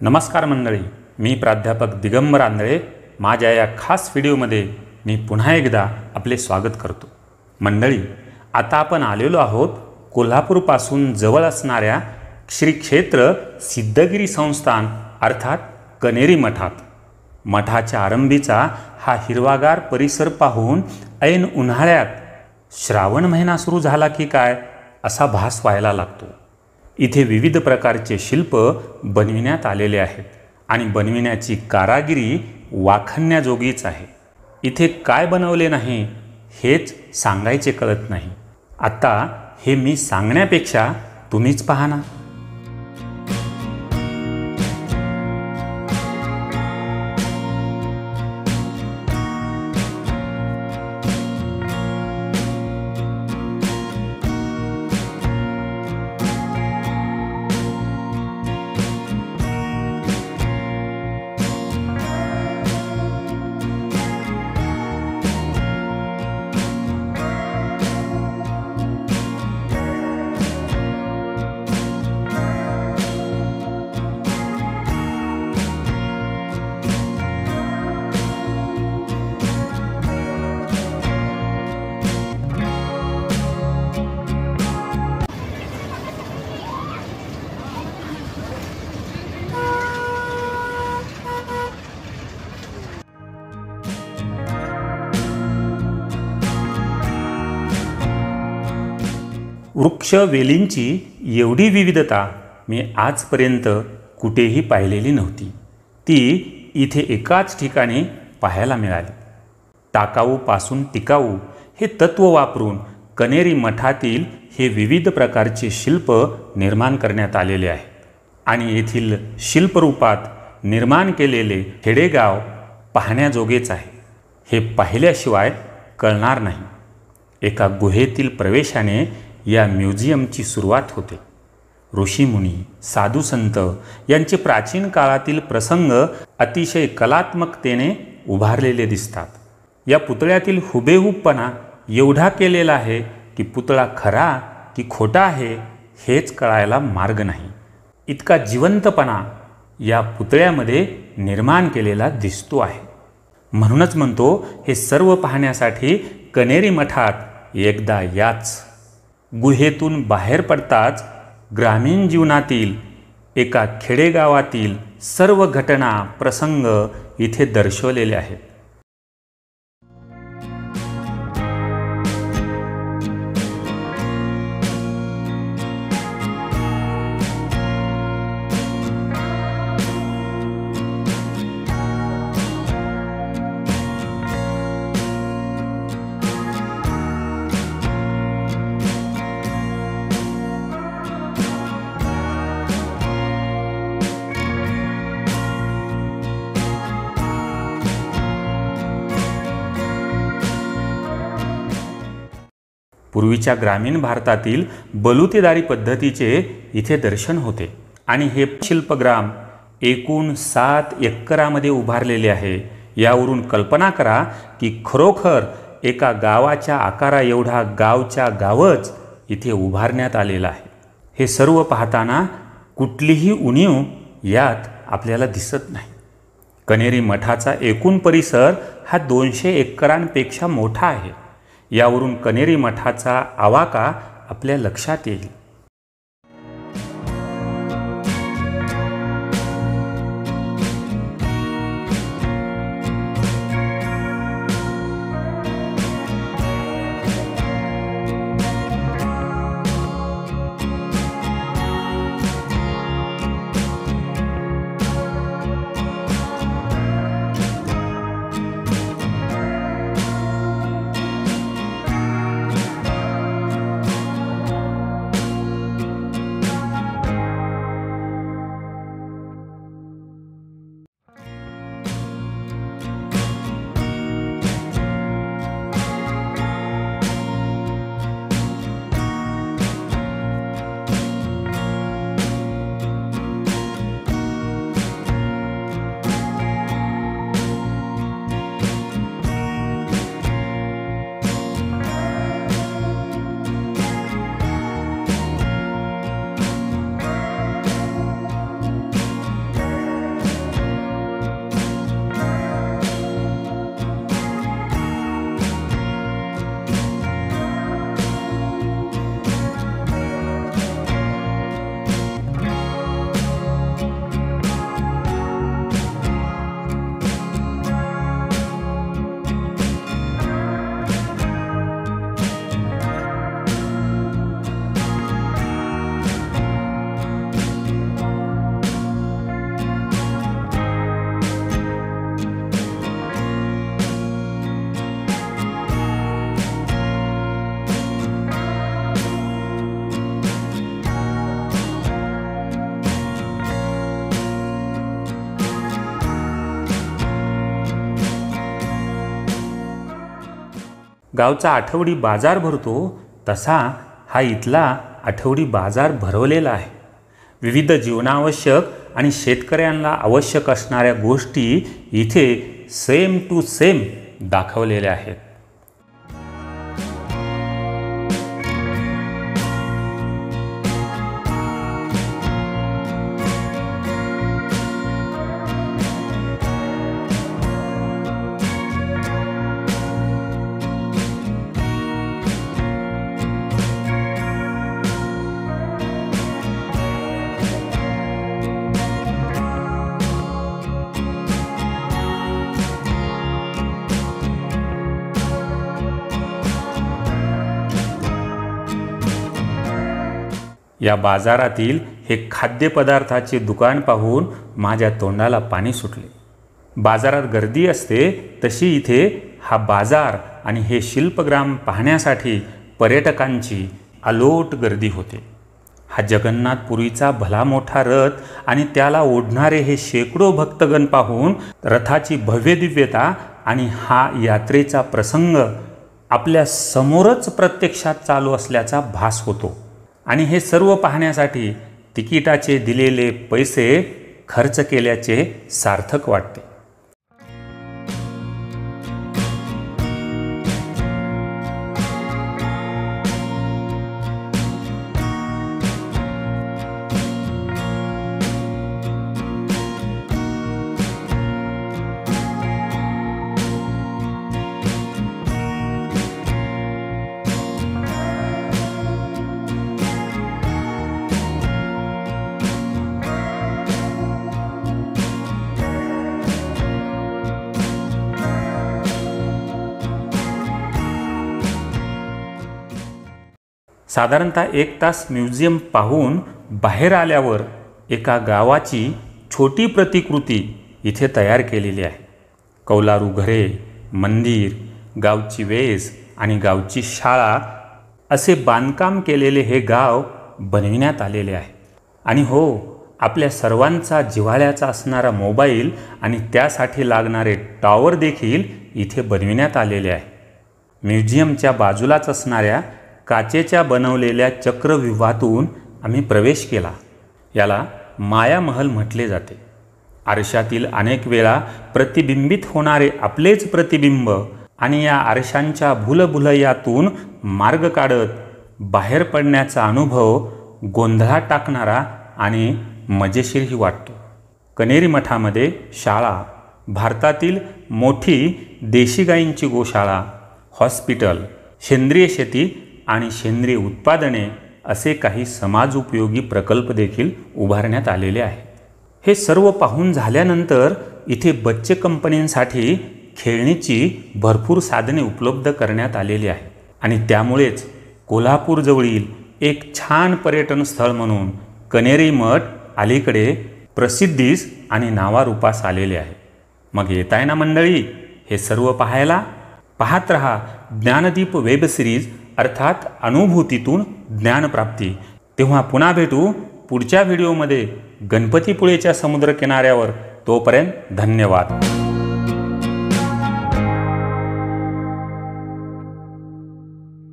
नमस्कार मंडळी, मी प्राध्यापक दिगंबर आंधळे. माझ्या या खास व्हिडिओमध्ये मी पुन्हा एकदा आपले स्वागत करतो. मंडळी, आता आपण आलेलो आहोत कोल्हापूरपासून जवळ असणाऱ्या श्री क्षेत्र सिद्धगिरी संस्थान अर्थात कनेरी मठात. मठाच्या आरंभीचा हा हिरवागार परिसर पाहून ऐन उन्हाळ्यात श्रावण महिना सुरू झाला की काय असा भास व्हायला लागतो. इथे विविध प्रकारचे शिल्प बनविण्यात आलेले आहेत आणि बनविण्याची कारागिरी वाखाणण्याजोगीच आहे. इथे काय बनवले नाही हेच सांगायचे कळत नाही. आता हे मी सांगण्यापेक्षा तुम्हीच पहा ना. वृक्ष वेलींची एवढी विविधता मी आजपर्यंत कुठेही पाहिलेली नव्हती. ती इथे एकाच ठिकाणी पाहायला मिळाली. टाकाऊपासून टिकाऊ हे तत्त्व वापरून कनेरी मठातील हे विविध प्रकारचे शिल्प निर्माण करण्यात आलेले आहे आणि येथील शिल्परूपात निर्माण केलेले खेडेगाव पाहण्याजोगेच आहे. हे पाहिल्याशिवाय कळणार नाही. एका गुहेतील प्रवेशाने या म्युझियमची सुरुवात होते. ऋषीमुनी, साधू संत यांचे प्राचीन काळातील प्रसंग अतिशय कलात्मकतेने उभारलेले दिसतात. या पुतळ्यातील हुबेहूबपणा एवढा केलेला आहे की पुतळा खरा की खोटा आहे हेच कळायला मार्ग नाही. इतका जिवंतपणा या पुतळ्यामध्ये निर्माण केलेला दिसतो आहे. म्हणूनच म्हणतो, हे सर्व पाहण्यासाठी कनेरी मठात एकदा याच. गुहेतून बाहेर पडताच ग्रामीण जीवनातील एका खेडेगावातील सर्व घटना प्रसंग इथे दर्शवलेले आहेत. पूर्वीच्या ग्रामीण भारतातील बलुतेदारी पद्धतीचे इथे दर्शन होते आणि हे शिल्पग्राम एकूण 7 एकरामध्ये उभारलेले आहे. यावरून कल्पना करा की खरोखर एका गावाच्या आकारा एवढा गावच्या गावच इथे उभारण्यात आलेला आहे. हे सर्व पाहताना कुठलीही उणीव यात आपल्याला दिसत नाही. कनेरी मठाचा एकूण परिसर हा 200 एकरांपेक्षा मोठा आहे. यावरून कनेरी मठाचा आवाका आपल्या लक्षात येईल. गावचा आठवडी बाजार भरतो तसा हा इथला आठवडी बाजार भरवलेला आहे. विविध जीवनावश्यक आणि शेतकऱ्यांना आवश्यक असणाऱ्या गोष्टी इथे सेम टू सेम दाखवलेल्या आहेत. या बाजारातील हे खाद्यपदार्थाचे दुकान पाहून माझ्या तोंडाला पाणी सुटले. बाजारात गर्दी असते तशी इथे हा बाजार आणि हे शिल्पग्राम पाहण्यासाठी पर्यटकांची अलोट गर्दी होते. हा जगन्नाथपुरीचा भला मोठा रथ आणि त्याला ओढणारे हे शेकडो भक्तगण पाहून रथाची भव्यदिव्यता आणि हा यात्रेचा प्रसंग आपल्या समोरच प्रत्यक्षात चालू असल्याचा भास होतो. आणि हे सर्व पाहण्यासाठी तिकिटाचे दिलेले पैसे खर्च केल्याचे सार्थक वाटते. साधारणतः 1 तास म्युझियम पाहून बाहेर आल्यावर एका गावाची छोटी प्रतिकृती इथे तयार केलेली आहे. कौलारू घरे, मंदिर, गावची वेस आणि गावची शाळा असे बांधकाम केलेले हे गाव बनविण्यात आलेले आहे. आणि हो, आपल्या सर्वांचा जिव्हाळ्याचा असणारा मोबाईल आणि त्यासाठी लागणारे टॉवर देखील इथे बनविण्यात आलेले आहे. म्युझियमच्या बाजूलाच असणाऱ्या काचेच्या बनवलेल्या चक्रव्यूहातून आम्ही प्रवेश केला. याला माया महल म्हटले जाते. आरशातील अनेक वेळा प्रतिबिंबित होणारे आपलेच प्रतिबिंब आणि या आरशांच्या भुलभुलैयातून मार्ग काढत बाहेर पडण्याचा अनुभव गोंधळात टाकणारा आणि मजेशीरही वाटतो. कनेरी मठामध्ये शाळा, भारतातील मोठी देशी गायींची गोशाळा, हॉस्पिटल, सेंद्रिय शेती आणि सेंद्रिय उत्पादने असे काही समाजोपयोगी प्रकल्प देखील उभारण्यात आलेले आहेत. हे सर्व पाहून झाल्यानंतर इथे बच्चे कंपन्यांसाठी खेळणीची भरपूर साधने उपलब्ध करण्यात आलेली आहेत. आणि त्यामुळेच कोल्हापूरजवळील एक छान पर्यटन स्थळ म्हणून कनेरी मठ अलीकडे प्रसिद्धीस आणि नावारूपास आलेले आहे. मग येताय ना मंडळी हे सर्व पाहायला? पाहत रहा ज्ञानदीप वेब सिरीज अर्थात अनुभूतीतून ज्ञानप्राप्ती. तेव्हा पुन्हा भेटू पुढच्या व्हिडिओमध्ये गणपतीपुळेच्या समुद्रकिनाऱ्यावर. तोपर्यंत धन्यवाद.